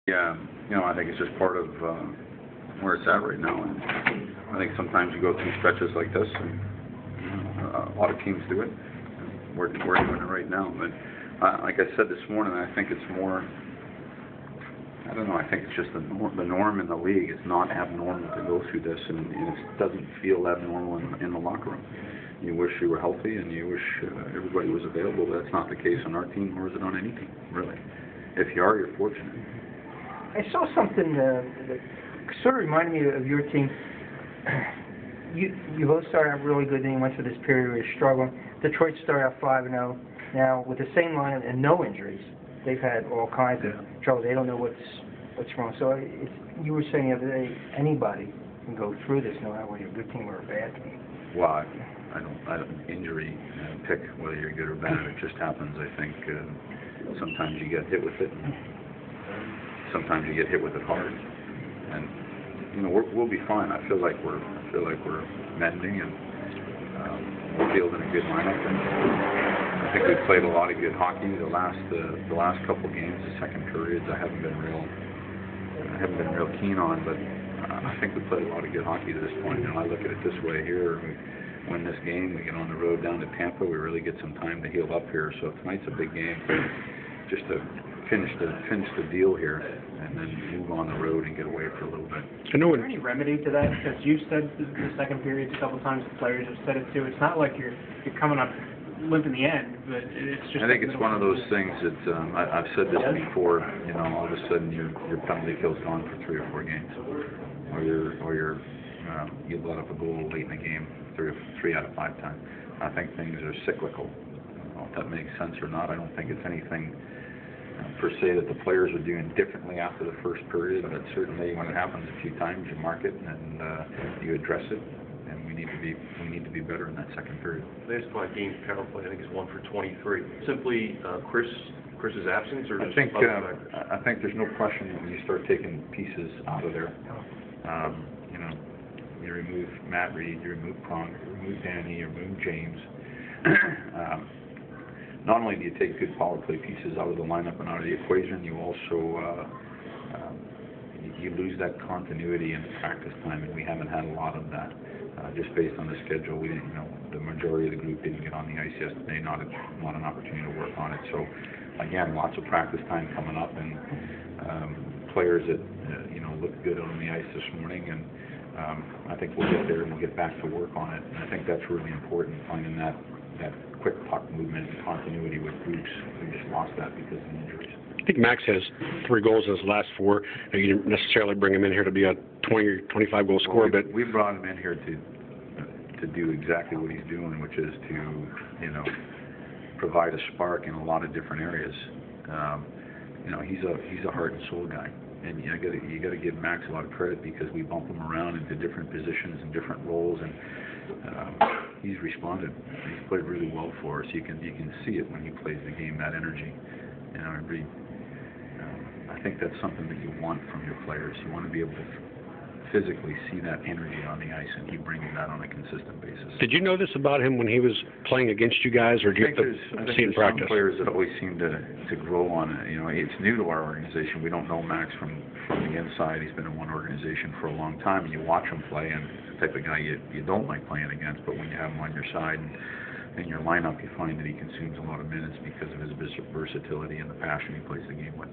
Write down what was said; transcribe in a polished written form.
Yeah, I think it's just part of where it's at right now. And I think sometimes you go through stretches like this, and a lot of teams do it. We're doing it right now. But like I said this morning, I think it's more. I don't know. I think it's just the norm in the league. It's not abnormal to go through this, and it doesn't feel abnormal in the locker room. You wish you were healthy, and you wish everybody was available. But that's not the case on our team, nor is it on any team, really. If you are, you're fortunate. I saw something that sort of reminded me of your team. You both started out really good, then you went through this period where you're struggling. Detroit started out 5-0. Now, with the same line and no injuries, they've had all kinds of trouble. They don't know what's wrong. So you were saying the other day, anybody can go through this, no matter whether you're a good team or a bad team. Well, I don't injury pick whether you're good or bad. It just happens. I think sometimes you get hit with it. Sometimes you get hit with it hard, and we'll be fine. I feel like we're mending, and we're fielding a good lineup. And I think we've played a lot of good hockey the last couple of games, the second periods. I haven't been real keen on, but I think we played a lot of good hockey to this point. And I look at it this way here: we win this game, we get on the road down to Tampa, we really get some time to heal up here. So tonight's a big game, just to finish the deal here, and then move on the road and get away for a little bit. Is there any remedy to that? Because you've said the second period a couple times, the players have said it too. It's not like you're coming up limp in the end, but it's just. I think it's one of those things that I've said this before. All of a sudden your penalty kill's gone for 3 or 4 games, or you let up a goal late in the game 3 out of 5 times. I think things are cyclical. I don't know if that makes sense or not. I don't think it's anything per se that the players are doing differently after the first period, but certainly when it happens a few times, you mark it and you address it, and we need to be better in that second period. Last 5 games power play, I think, is 1 for 23. Simply Chris's absence, or I think there's no question when you start taking pieces out of there. You remove Matt Reed, you remove Prong, you remove Danny, you remove James. Not only do you take good power play pieces out of the lineup and out of the equation, you also you lose that continuity in the practice time, and we haven't had a lot of that. Just based on the schedule, we didn't, the majority of the group didn't get on the ice yesterday. Not an opportunity to work on it. So again, lots of practice time coming up, and players that looked good on the ice this morning, and I think we'll get there and we'll get back to work on it. And I think that's really important, finding that quick puck movement and continuity with groups. We just lost that because of injuries. I think Max has 3 goals in his last 4. You didn't necessarily bring him in here to be a 20 or 25 goal scorer, but we brought him in here to do exactly what he's doing, which is to provide a spark in a lot of different areas. He's a heart and soul guy, and you got to give Max a lot of credit because we bump him around into different positions and different roles, and he's responded. He's played really well for us. You can see it when he plays the game, that energy. I think that's something that you want from your players. You want to be able to physically see that energy on the ice, and he brings that on a consistent basis. Did you know this about him when he was playing against you guys, or do you have to see in practice? Some players that always seem to grow on it. It's new to our organization. We don't know Max from the inside. He's been in one organization for a long time, and you watch him play, and it's the type of guy you don't like playing against, but when you have him on your side and in your lineup, you find that he consumes a lot of minutes because of his versatility and the passion he plays the game with.